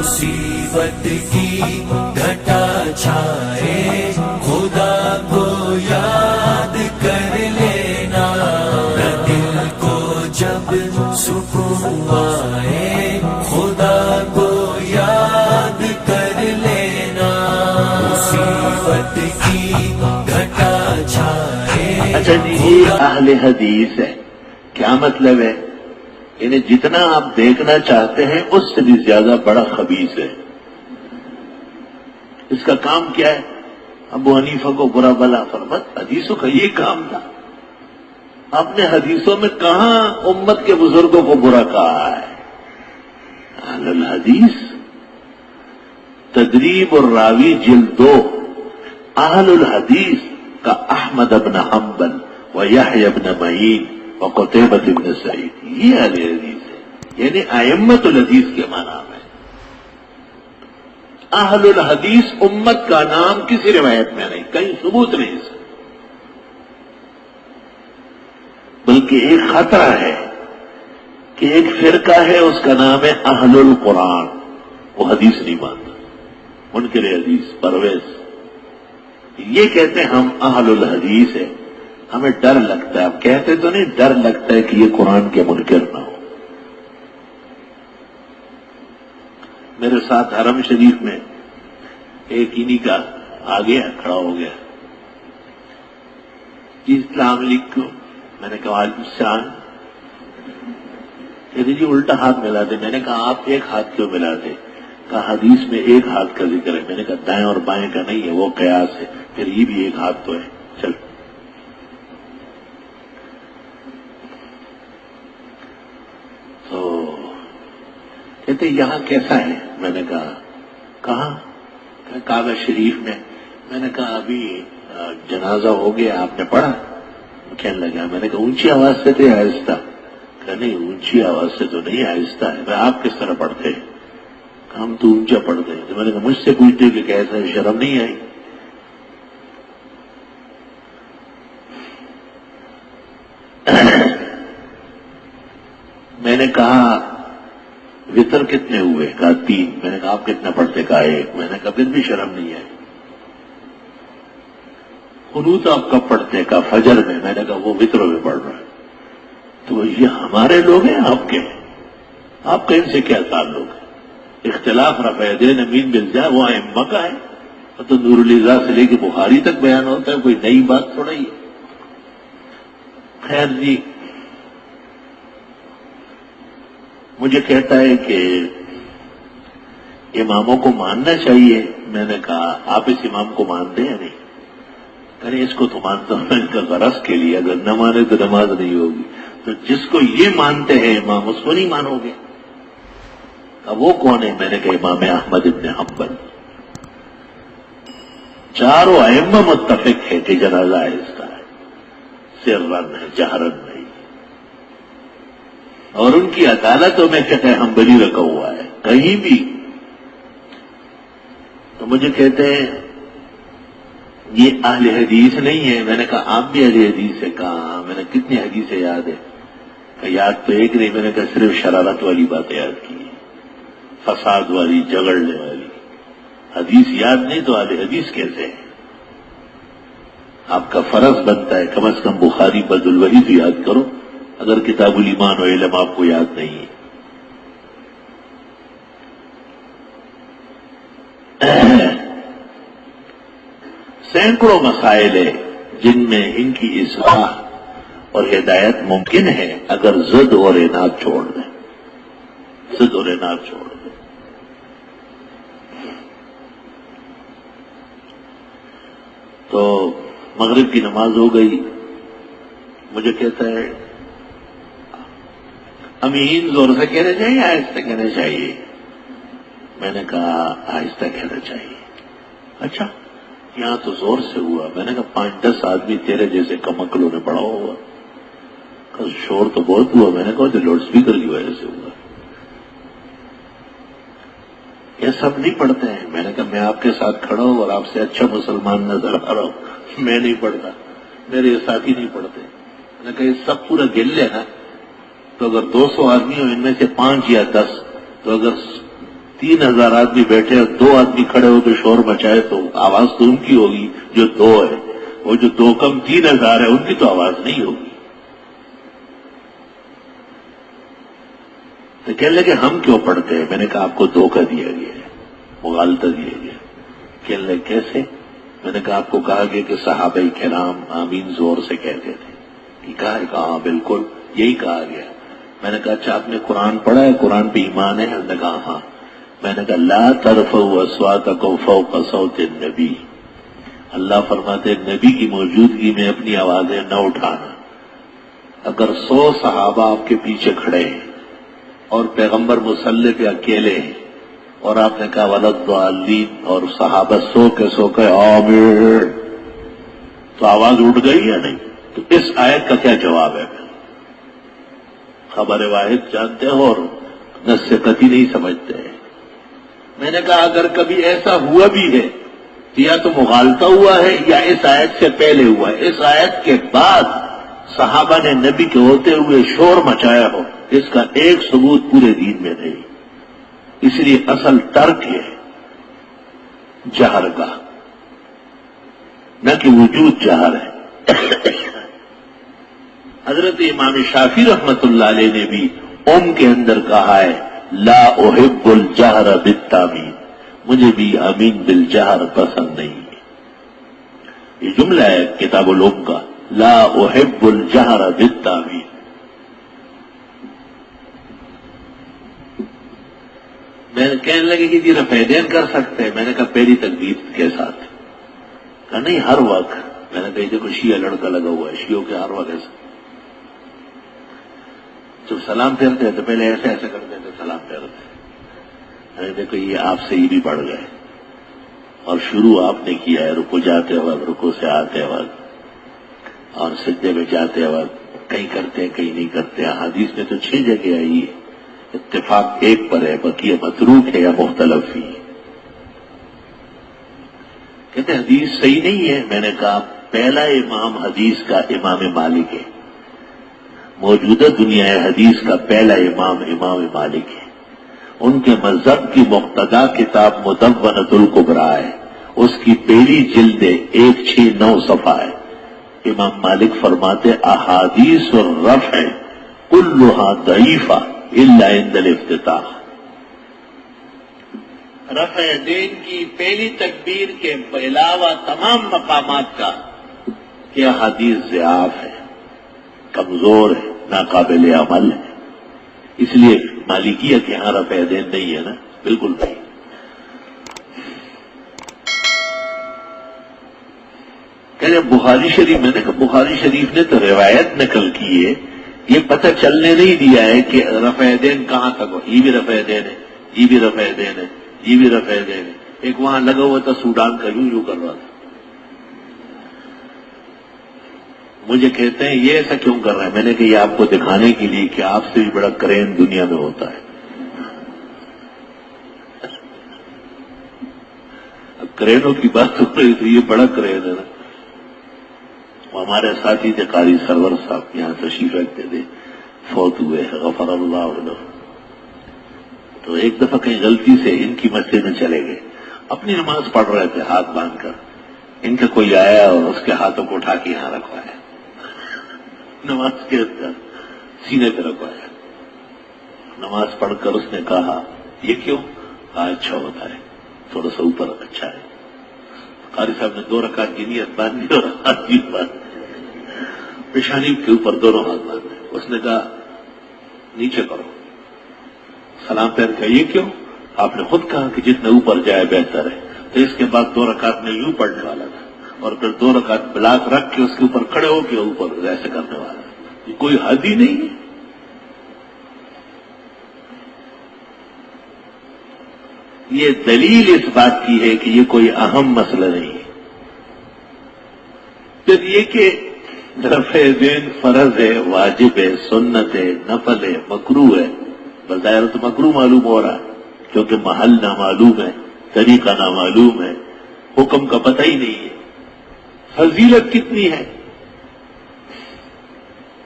مصیبت کی گھٹا چھائے خدا کو یاد کر لینا، دل کو جب سکون آئے خدا کو یاد کر لینا، مصیبت کی گھٹا چھائے۔ اچھا جی، یہ اہل حدیث ہے، کیا مطلب ہے؟ انہیں جتنا آپ دیکھنا چاہتے ہیں اس سے بھی زیادہ بڑا خبیث ہے۔ اس کا کام کیا ہے؟ ابو حنیفہ کو برا بلا فرمت، حدیثوں کا یہ کام تھا۔ آپ نے حدیثوں میں کہاں امت کے بزرگوں کو برا کہا ہے؟ اہل الحدیث تدریب الراوی جلد 2، اہل الحدیث کا احمد بن حنبل و یحیی بن معین و قتیبہ بن سعید، یہ اہل حدیث ہے، یعنی ائمۃ الحدیث کے معنی میں۔ اہل الحدیث امت کا نام کسی روایت میں نہیں، کہیں ثبوت نہیں اس کا، بلکہ ایک خطرہ ہے کہ ایک فرقہ ہے اس کا نام ہے اہل القرآن، وہ حدیث نہیں مانتا، منکر حدیث پرویز، یہ کہتے ہیں ہم اہل الحدیث ہیں، ہمیں ڈر لگتا ہے، اب کہتے تو نہیں، ڈر لگتا ہے کہ یہ قرآن کے منکر نہ ہو۔ میرے ساتھ حرم شریف میں ایک انہی کا آ گیا، کھڑا ہو گیا، جی السلام علیکم، میں نے کہا وعلیکم السلام، کہتے جی الٹا ہاتھ ملا دے، میں نے کہا آپ ایک ہاتھ کیوں ملا دے؟ کہا حدیث میں ایک ہاتھ کا ذکر ہے، میں نے کہا دائیں اور بائیں کا نہیں ہے، وہ قیاس ہے، پھر یہ بھی ایک ہاتھ تو ہے، چل۔ تو کہتے یہاں کیسا ہے؟ میں نے کہا کہاں؟ کعبہ شریف میں۔ میں نے کہا ابھی جنازہ ہو گیا، آپ نے پڑھا؟ کہنے لگا، میں نے کہا اونچی آواز سے تھے آہستہ؟ کہ نہیں اونچی آواز سے تو نہیں، آہستہ ہے۔ میں آپ کس طرح پڑھتے ہیں؟ ہم تو اونچا پڑھتے ہیں۔ تو میں نے کہا مجھ سے پوچھتے کہ کیسا ہے، شرم نہیں آئی؟ میں نے کہا وطر کتنے ہوئے؟ کہا 3۔ میں نے کہا آپ کتنا پڑھتے؟ کہا 1۔ میں نے کہا پھر بھی شرم نہیں آئی؟ قنوت آپ کب پڑھتے؟ کہا فجر میں۔ میں نے کہا وہ وطروں میں پڑھ رہا ہے۔ تو یہ ہمارے لوگ ہیں آپ کے؟ آپ کا ان سے کیا تعلق ہے؟ اختلاف رفع دین امین بالجا وہ ائمہ کا ہے، تو نور الہدیٰ سے لے کے بخاری تک بیان ہوتا ہے، کوئی نئی بات تھوڑا ہی ہے۔ خیر جی، مجھے کہتا ہے کہ اماموں کو ماننا چاہیے۔ میں نے کہا آپ اس امام کو مانتے ہیں نہیں؟ کہ اس کو تو مانتا ہوں، ان کا غرض کے لیے، اگر نہ مانے تو نماز نہیں ہوگی۔ تو جس کو یہ مانتے ہیں امام، اس کو نہیں مانو گے؟ وہ کون ہے؟ میں نے کہا امام احمد ابن حنبل۔ چاروں ائمہ متفق ہے کہ جنازہ آہستہ ہے، سرن ہے، جہرن نہیں، اور ان کی عدالتوں میں فقہ حنبلی رکھا ہوا ہے کہیں بھی۔ تو مجھے کہتے ہیں یہ اہل حدیث نہیں ہے۔ میں نے کہا آپ بھی اہل حدیث ہے؟ کہا میں نے کتنی حدیثیں یاد ہے؟ کہ یاد تو ایک نہیں، میں نے کہا صرف شرارت والی باتیں یاد کی، فساد والی، جھگڑنے والی، حدیث یاد نہیں تو اہل حدیث کیسے ہے؟ آپ کا فرض بنتا ہے کم از کم بخاری بدل الوحی تو یاد کرو، اگر کتاب الایمان و علم آپ کو یاد نہیں ہے۔ سینکڑوں مسائل ہیں جن میں ان کی اصلاح اور ہدایت ممکن ہے اگر ضد اور عناد چھوڑ دیں، ضد اور عناد چھوڑ دیں۔ تو مغرب کی نماز ہو گئی، مجھے کہتا ہے امین زور سے کہنا چاہیے آہستہ کہنا چاہیے؟ میں نے کہا آہستہ کہنا چاہیے۔ اچھا یہاں تو زور سے ہوا۔ میں نے کہا 5-10 آدمی تیرے جیسے کمکلوں نے پڑھا ہوگا، شور تو بہت ہوا۔ میں نے کہا تو لاؤڈ اسپیکر کی وجہ سے ہوا، یہ سب نہیں پڑھتے ہیں۔ میں نے کہا میں آپ کے ساتھ کھڑا ہوں اور آپ سے اچھا مسلمان نظر آ رہا ہوں، میں نہیں پڑھتا، میرے ساتھی نہیں پڑھتے۔ میں نے کہا یہ سب پورا گل ہے نا، تو اگر 200 آدمی ہو ان میں سے 5 یا 10، تو اگر 3,000 آدمی بیٹھے اور 2 آدمی کھڑے ہو کے شور مچائے تو آواز تو ان کی ہوگی جو 2 ہے، وہ جو 2 کم 3,000 ہے ان کی تو آواز نہیں ہوگی. تو کہنے لگے ہم کیوں پڑھتے ہیں؟ میں نے کہا آپ کو دھوکہ دیا گیا ہے، مغالطہ دیا گیا. کہنے لگے کیسے؟ میں نے کہا آپ کو کہا گیا کہ صحابہ کرام آمین زور سے کہتے تھے. کہا ہاں بالکل یہی کہا گیا. میں نے کہا اچھا آپ نے قرآن پڑھا ہے، قرآن پہ ایمان ہے؟ انہوں نے کہا ہاں. میں نے کہا لا ترفعوا اصواتکم فوق صوت النبی، اللہ فرماتے نبی کی موجودگی میں اپنی آوازیں نہ اٹھانا. اگر 100 صحابہ آپ کے پیچھے کھڑے ہیں اور پیغمبر مصلی پہ اکیلے ہیں اور آپ نے کہا ولضالین اور صحابہ سو کے آمین، تو آواز اٹھ گئی یا نہیں؟ تو اس آیت کا کیا جواب ہے؟ خبر واحد جانتے ہو اور نص قطعی نہیں سمجھتے ہیں. میں نے کہا اگر کبھی ایسا ہوا بھی ہے تو یا تو مغالطہ ہوا ہے یا اس آیت سے پہلے ہوا ہے. اس آیت کے بعد صحابہ نے نبی کے ہوتے ہوئے شور مچایا ہو، اس کا ایک ثبوت پورے دین میں نہیں. اس لیے اصل ترک ہے جہر کا، نہ کہ وجود جہر ہے. حضرت امام شافعی رحمت اللہ علیہ نے بھی کے اندر کہا ہے لا احب الجہر بالتامین، مجھے بھی امین بالجہر پسند نہیں ہے. یہ جملہ ہے کتاب الام کا، لا احب الجہر بالتامین. میں نے کہنے لگے کہ جی رفع کر سکتے ہیں. میں نے کہا پہلی تکبیر کے ساتھ. کہا نہیں ہر وقت. میں نے کہا دیکھو شیعہ لڑکا لگا ہوا ہے، شیعوں کے ہر وقت ایسا جب سلام پھیرتے ہیں تو پہلے ایسے ایسے کرتے ہیں تو سلام پھیرتے ہیں. دیکھو یہ آپ سے ہی بھی بڑھ گئے اور شروع آپ نے کیا ہے رکو جاتے وقت، رکو سے آتے وقت اور سجدے میں جاتے وقت. کہیں کرتے ہیں کہیں نہیں کرتے. حدیث میں تو 6 جگہ آئی ہے، اتفاق ایک پر ہے، بقیہ متروک ہے یا مختلف ہی. کہتے حدیث صحیح نہیں ہے. میں نے کہا پہلا امام حدیث کا امام مالک ہے، موجودہ دنیا حدیث کا پہلا امام مالک ہے. ان کے مذہب کی مقتدا کتاب مدونۃ الکبریٰ ہے، اس کی پہلی جلد 169 صفحہ ہے. امام مالک فرماتے احادیث الرفع کلها ضعیفہ الا عند الافتتاح. رفع دین کی پہلی تکبیر کے علاوہ تمام مقامات کا کہ احادیث ضعاف ہے، کمزور ہے، ناقابل عمل ہے. اس لیے مالکیہ کے یہاں رفع دین نہیں ہے نا، بالکل نہیں. کہ بخاری شریف، میں نے کہا بخاری شریف نے تو روایت نقل کی ہے، یہ پتہ چلنے نہیں دیا ہے کہ رفع دین کہاں تک ہو. یہ بھی رفع دین ہے، یہ بھی رفع دین ہے، یہ بھی رفع دین ہے. ایک وہاں لگا ہوا تھا سوڈان کا، یوں کر رہا تھا. مجھے کہتے ہیں یہ ایسا کیوں کر رہا ہے؟ میں نے کہا یہ آپ کو دکھانے کے لیے کہ آپ سے بھی بڑا کرین دنیا میں ہوتا ہے. اب کرینوں کی بات ہو رہی تو یہ بڑا کرین ہے نا. ہمارے ساتھی تھے قاری سرور صاحب، یہاں تشریف رکھتے تھے، فوت ہوئے غفر اللہ عنہ. تو ایک دفعہ کہیں غلطی سے ان کی مسجد میں چلے گئے، اپنی نماز پڑھ رہے تھے ہاتھ باندھ کر. ان کا کوئی آیا اور اس کے ہاتھوں کو اٹھا کے یہاں رکھوایا، نماز کے اندر سینے پہ رکھوایا. نماز پڑھ کر اس نے کہا یہ کیوں؟ کہا اچھا ہوتا ہے، تھوڑا سا اوپر اچھا ہے. قاری صاحب نے 2 رکعت کی نیت باندھی اور ہاتھ بھی باندھ، پیشانی کے اوپر دونوں ہاتھ باندھے. اس نے کہا نیچے کرو، سلام پھیر کہا یہ کیوں؟ آپ نے خود کہا کہ جتنا اوپر جائے بہتر ہے. تو اس کے بعد 2 رکعت میں یوں پڑھنے والا تھا اور پھر 2 رکعت بلاک رکھ کے اس کے اوپر کھڑے ہو کے اوپر ایسے کرنے والا. یہ کوئی حد ہی نہیں ہے. یہ دلیل اس بات کی ہے کہ یہ کوئی اہم مسئلہ نہیں ہے. پھر یہ کہ رفع دین فرض ہے، واجب ہے، سنت ہے، نفل ہے، مکروہ ہے. بظاہر تو مکروہ معلوم ہو رہا ہے کیونکہ محل نامعلوم ہے، طریقہ نامعلوم ہے، حکم کا پتہ ہی نہیں ہے. فضیلت کتنی ہے؟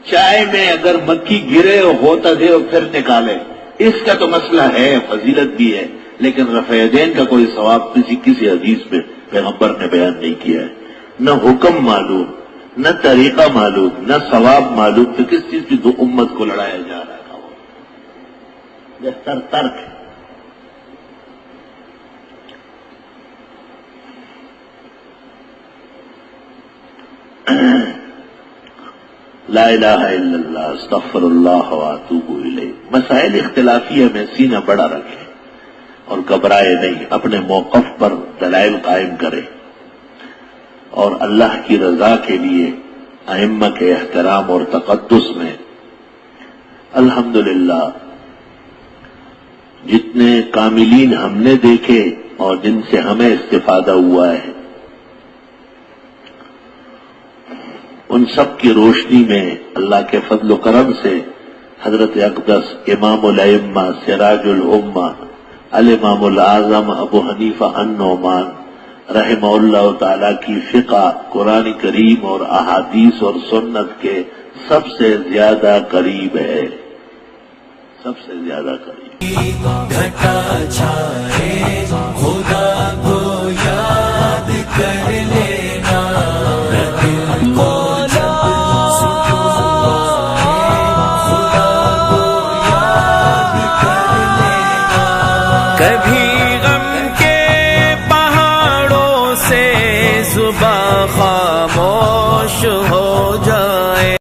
چائے میں اگر مکھی گرے اور ہوتا دے اور پھر نکالے، اس کا تو مسئلہ ہے، فضیلت بھی ہے. لیکن رفع یدین کا کوئی ثواب کسی حدیث میں پیغمبر نے بیان نہیں کیا ہے، نہ حکم معلوم، نہ طریقہ معلوم، نہ ثواب معلوم، تو کس چیز کی دو امت کو لڑایا جا رہا تھا؟ وہ بہتر ترک ہے۔ لا الہ الا اللہ، استغفر اللہ واتوب الیہ۔ مسائل اختلافیہ میں سینہ بڑا رکھے اور گھبرائے نہیں، اپنے موقف پر دلائل قائم کرے اور اللہ کی رضا کے لیے ائمہ کے احترام اور تقدس میں الحمدللہ جتنے کاملین ہم نے دیکھے اور جن سے ہمیں استفادہ ہوا ہے، ان سب کی روشنی میں اللہ کے فضل و کرم سے حضرت اقدس امام الائمہ سراج الامہ الامام الاعظم ابو حنیفہ النعمان رحمہ اللہ تعالی کی فقہ قرآن کریم اور احادیث اور سنت کے سب سے زیادہ قریب ہے، سب سے زیادہ قریب۔ گھٹا چھائے خدا کو یاد کر لینا، دل کو جب سکون آئے خدا کو یاد کر لینا، کبھی